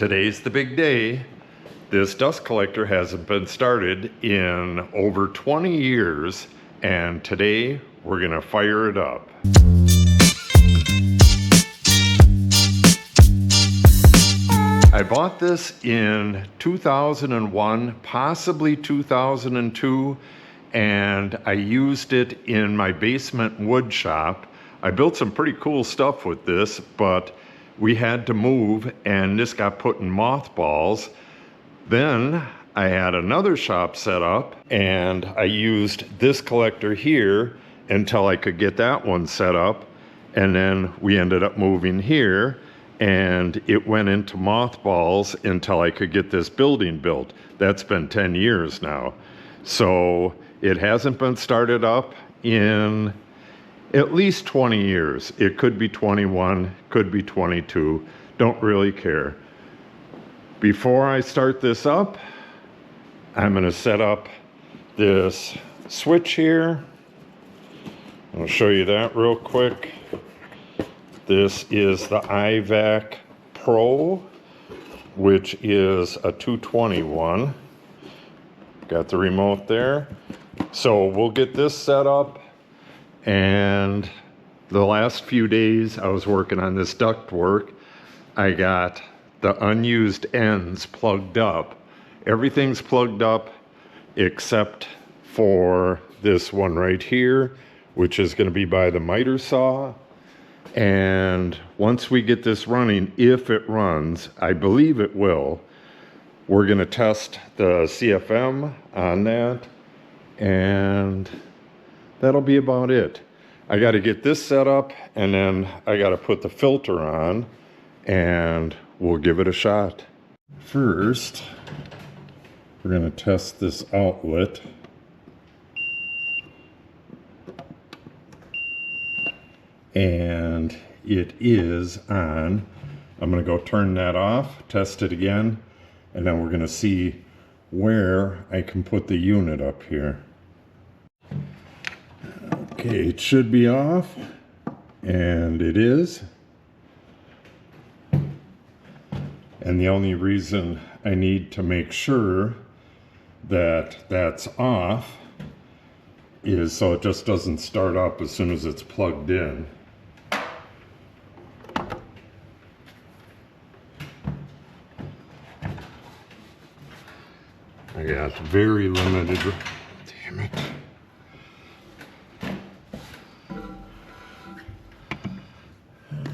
Today's the big day. This dust collector hasn't been started in over 20 years, and today we're gonna fire it up. I bought this in 2001, possibly 2002, and I used it in my basement wood shop. I built some pretty cool stuff with this, but we had to move and this got put in mothballs. Then I had another shop set up and I used this collector here until I could get that one set up. And then we ended up moving here and it went into mothballs until I could get this building built. That's been 10 years now. So it hasn't been started up in at least 20 years. It could be 21, could be 22, don't really care. Before I start this up, I'm gonna set up this switch here. I'll show you that real quick. This is the iVac Pro, which is a 221. Got the remote there. So we'll get this set up, and the last few days I was working on this duct work. I got the unused ends plugged up. Everything's plugged up except for this one right here, which is going to be by the miter saw. And once we get this running, if it runs, I believe it will, we're going to test the CFM on that, and that'll be about it. I got to get this set up, and then I got to put the filter on, and we'll give it a shot. First, we're going to test this outlet. And it is on. I'm going to go turn that off, test it again, and then we're going to see where I can put the unit up here. Okay, it should be off, and it is. And the only reason I need to make sure that that's off is so it just doesn't start up as soon as it's plugged in. I got very limited, damn it.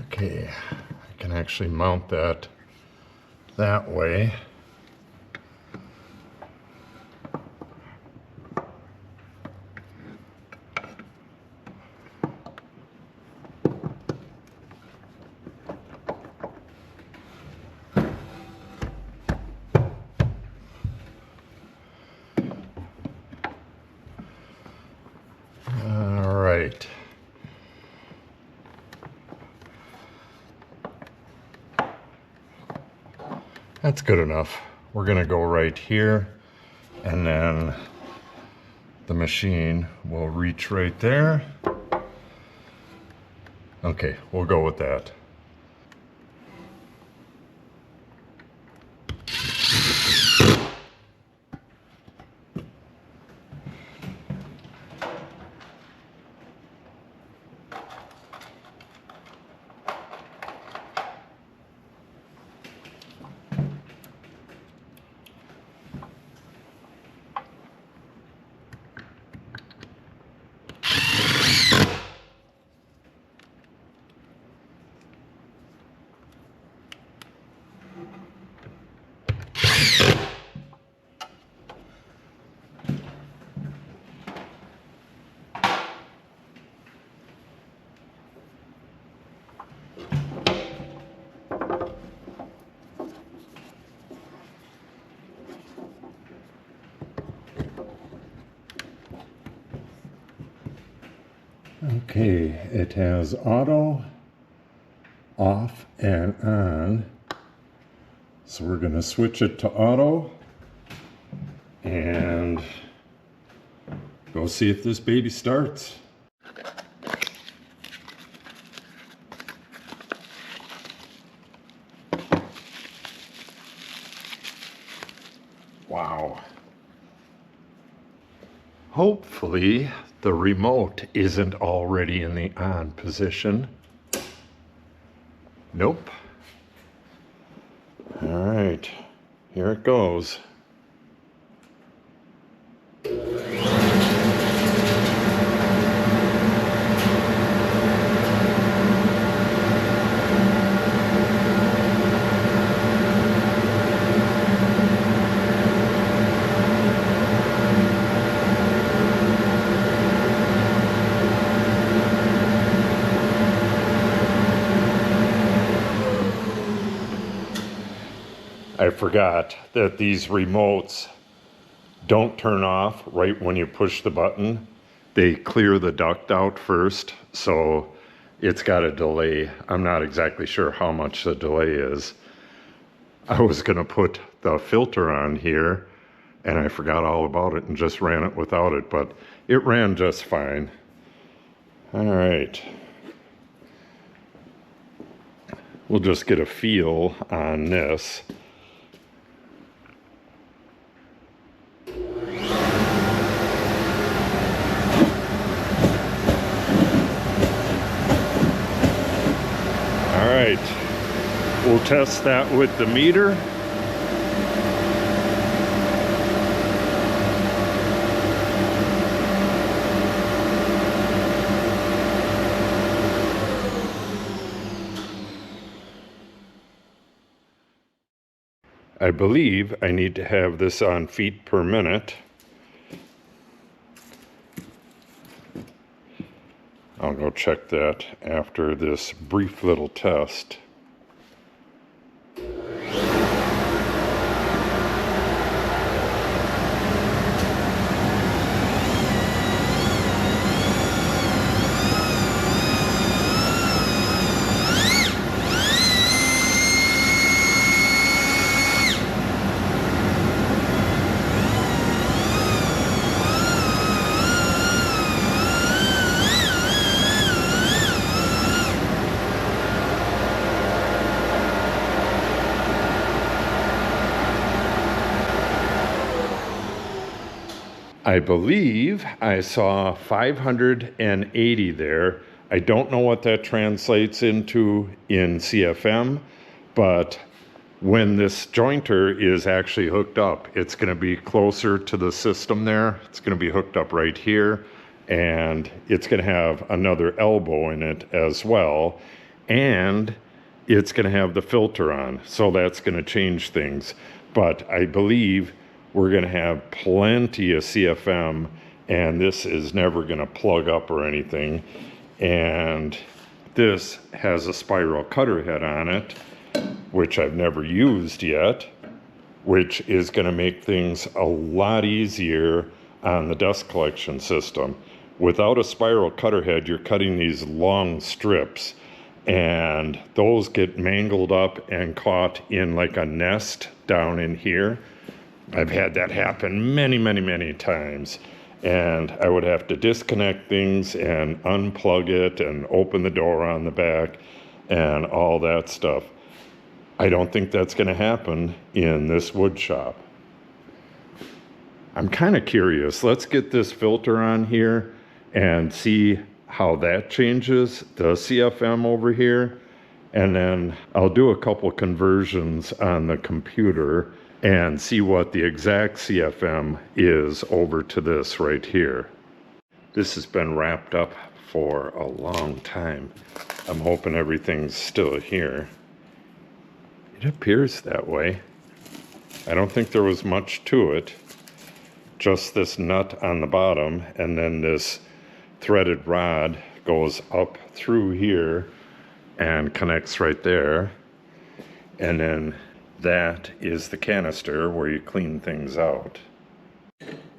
Okay, I can actually mount that way. All right. That's good enough. We're gonna go right here, and then the machine will reach right there. Okay, we'll go with that. Okay, it has auto, off, and on. So we're going to switch it to auto and go see if this baby starts. Wow. Hopefully the remote isn't already in the on position. Nope. All right, here it goes. I forgot that these remotes don't turn off right when you push the button. They clear the duct out first, so it's got a delay. I'm not exactly sure how much the delay is. I was gonna put the filter on here and I forgot all about it and just ran it without it, but it ran just fine. All right. We'll just get a feel on this. All right, we'll test that with the meter. I believe I need to have this on feet per minute. I'll go check that after this brief little test. I believe I saw 580 there. I don't know what that translates into in CFM, but when this jointer is actually hooked up, it's going to be closer to the system there. It's going to be hooked up right here, and it's going to have another elbow in it as well, and it's going to have the filter on, so that's going to change things. But I believe we're going to have plenty of CFM, and this is never going to plug up or anything. And this has a spiral cutter head on it, which I've never used yet, which is going to make things a lot easier on the dust collection system. Without a spiral cutter head, you're cutting these long strips, and those get mangled up and caught in like a nest down in here. I've had that happen many, many, many times, and I would have to disconnect things and unplug it and open the door on the back and all that stuff. I don't think that's going to happen in this wood shop. I'm kind of curious. Let's get this filter on here and see how that changes the CFM over here, and then I'll do a couple conversions on the computer and see what the exact CFM is over to this right here. This has been wrapped up for a long time. I'm hoping everything's still here. It appears that way. I don't think there was much to it. Just this nut on the bottom, and then this threaded rod goes up through here and connects right there. And then that is the canister where you clean things out.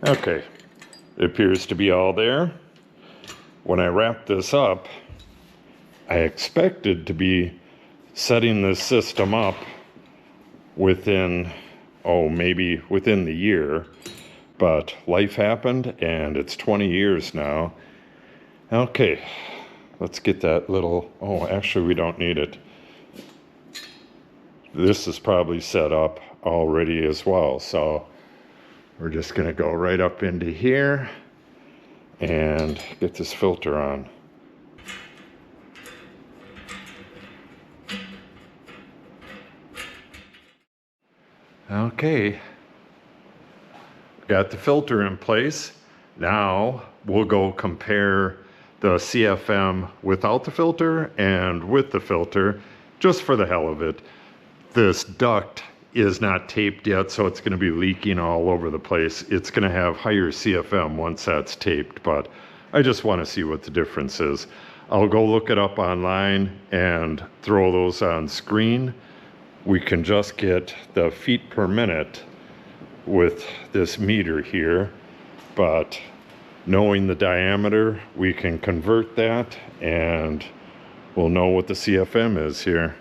Okay, it appears to be all there. When I wrap this up, I expected to be setting this system up within, maybe within the year, but life happened and it's 20 years now. Okay, let's get that little, actually we don't need it. This is probably set up already as well, so We're just gonna go right up into here and get this filter on. Okay, got the filter in place. Now we'll go compare the CFM without the filter and with the filter, just for the hell of it. This duct is not taped yet, so it's going to be leaking all over the place. It's going to have higher CFM once that's taped, but I just want to see what the difference is. I'll go look it up online and throw those on screen. We can just get the feet per minute with this meter here, but knowing the diameter, we can convert that and we'll know what the CFM is here.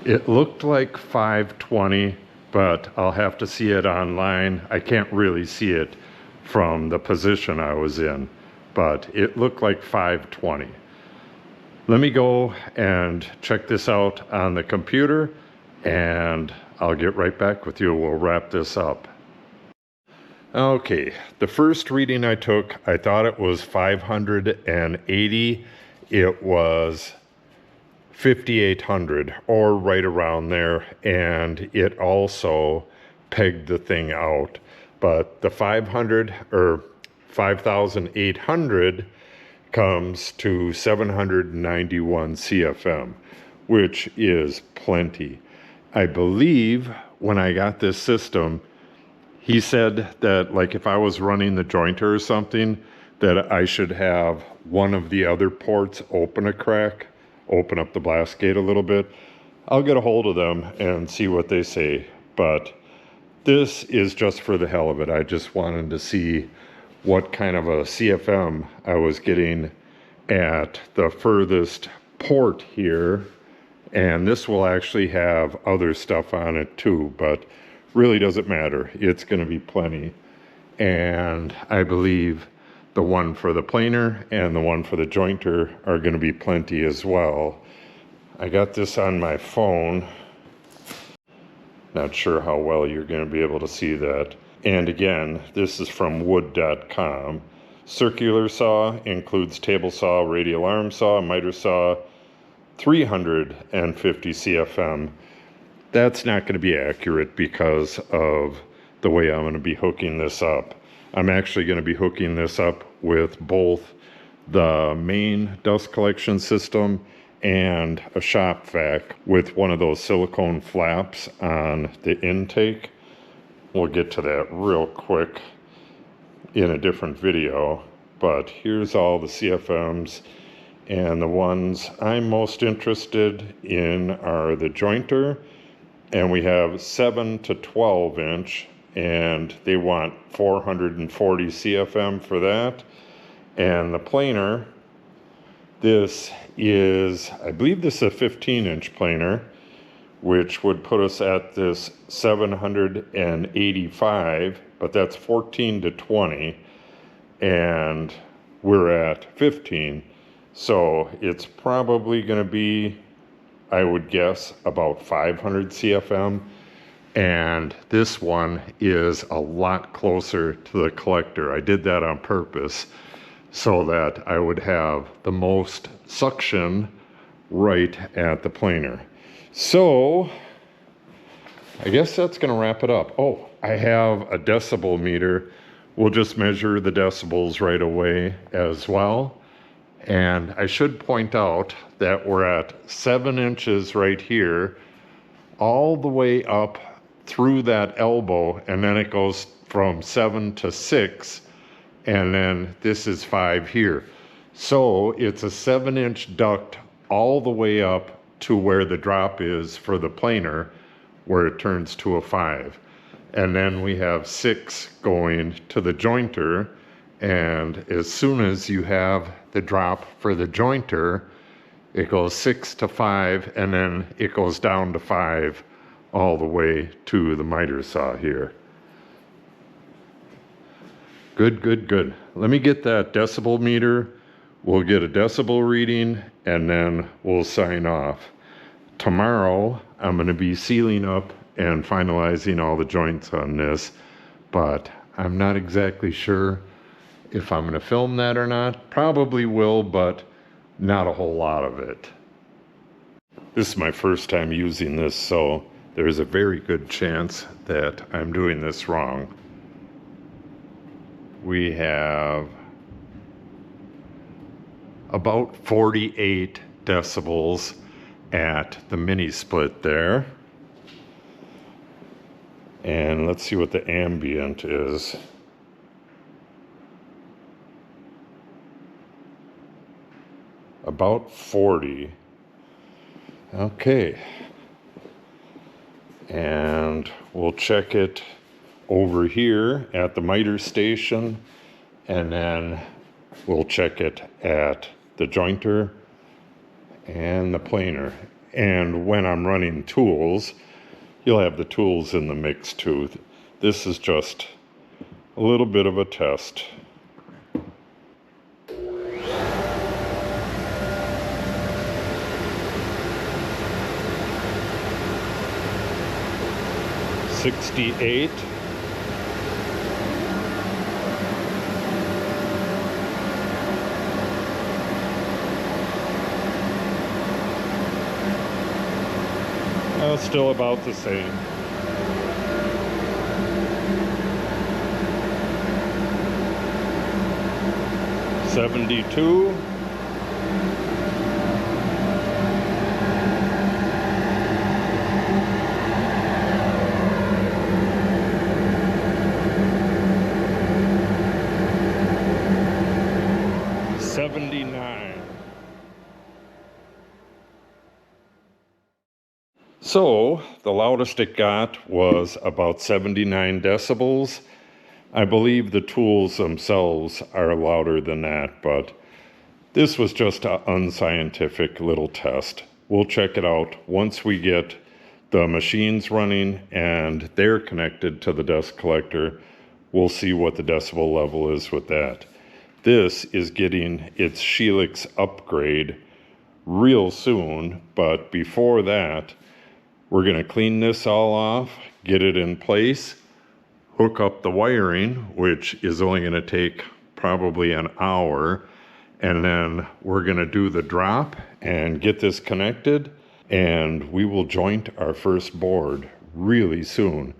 It looked like 520, but I'll have to see it online. I can't really see it from the position I was in, but it looked like 520. Let me go and check this out on the computer, and I'll get right back with you. We'll wrap this up. Okay, the first reading I took, I thought it was 580. It was 5,800 or right around there, and it also pegged the thing out. But the 500 or 5,800 comes to 791 CFM, which is plenty. I believe when I got this system, he said that like if I was running the jointer or something, that I should have one of the other ports open a crack, open up the blast gate a little bit. I'll get a hold of them and see what they say, but this is just for the hell of it. I just wanted to see what kind of a CFM I was getting at the furthest port here, and this will actually have other stuff on it too, but really doesn't matter. It's going to be plenty. And I believe the one for the planer and the one for the jointer are going to be plenty as well. I got this on my phone. Not sure how well you're going to be able to see that. And again, this is from wood.com. Circular saw includes table saw, radial arm saw, miter saw, 350 CFM. That's not going to be accurate because of the way I'm going to be hooking this up. I'm actually going to be hooking this up with both the main dust collection system and a shop vac with one of those silicone flaps on the intake. We'll get to that real quick in a different video, but here's all the CFMs, and the ones I'm most interested in are the jointer, and we have 7 to 12 inch, and they want 440 CFM for that. And the planer, this is, I believe this is a 15-inch planer, which would put us at this 785, but that's 14 to 20, and we're at 15. So it's probably going to be, I would guess, about 500 CFM. And this one is a lot closer to the collector. I did that on purpose so that I would have the most suction right at the planer. So I guess that's going to wrap it up. Oh, I have a decibel meter. We'll just measure the decibels right away as well. And I should point out that we're at 7 inches right here, all the way up through that elbow, and then it goes from 7 to 6, and then this is 5 here. So it's a 7-inch duct all the way up to where the drop is for the planer, where it turns to a 5. And then we have 6 going to the jointer. And as soon as you have the drop for the jointer, it goes 6 to 5, and then it goes down to 5 all the way to the miter saw here. Good, good, good. Let me get that decibel meter. We'll get a decibel reading, and then we'll sign off. Tomorrow, I'm going to be sealing up and finalizing all the joints on this, but I'm not exactly sure if I'm going to film that or not. Probably will, but not a whole lot of it. This is my first time using this, so there's a very good chance that I'm doing this wrong. We have about 48 decibels at the mini split there. And let's see what the ambient is. About 40. Okay. And we'll check it over here at the miter station, and then we'll check it at the jointer and the planer. And when I'm running tools, you'll have the tools in the mix too. This is just a little bit of a test. $68. Still about the same. $72. $79. So the loudest it got was about 79 decibels. I believe the tools themselves are louder than that, but this was just an unscientific little test. We'll check it out once we get the machines running and they're connected to the dust collector. We'll see what the decibel level is with that. This is getting its Helix upgrade real soon, but before that, we're going to clean this all off, get it in place, hook up the wiring, which is only going to take probably an hour, and then we're going to do the drop and get this connected, and we will joint our first board really soon.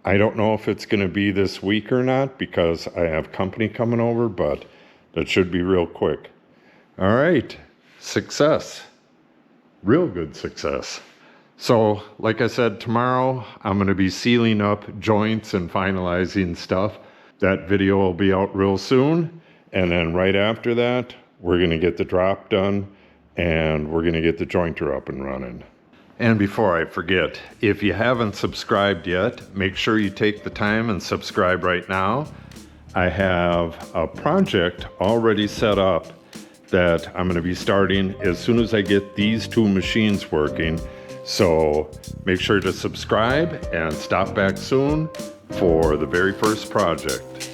I don't know if it's going to be this week or not because I have company coming over, but that should be real quick. All right, success. Real good success. So, like I said, tomorrow I'm going to be sealing up joints and finalizing stuff. That video will be out real soon. And then right after that, we're going to get the drop done and we're going to get the jointer up and running. And before I forget, if you haven't subscribed yet, make sure you take the time and subscribe right now. I have a project already set up that I'm going to be starting as soon as I get these two machines working. So make sure to subscribe and stop back soon for the very first project.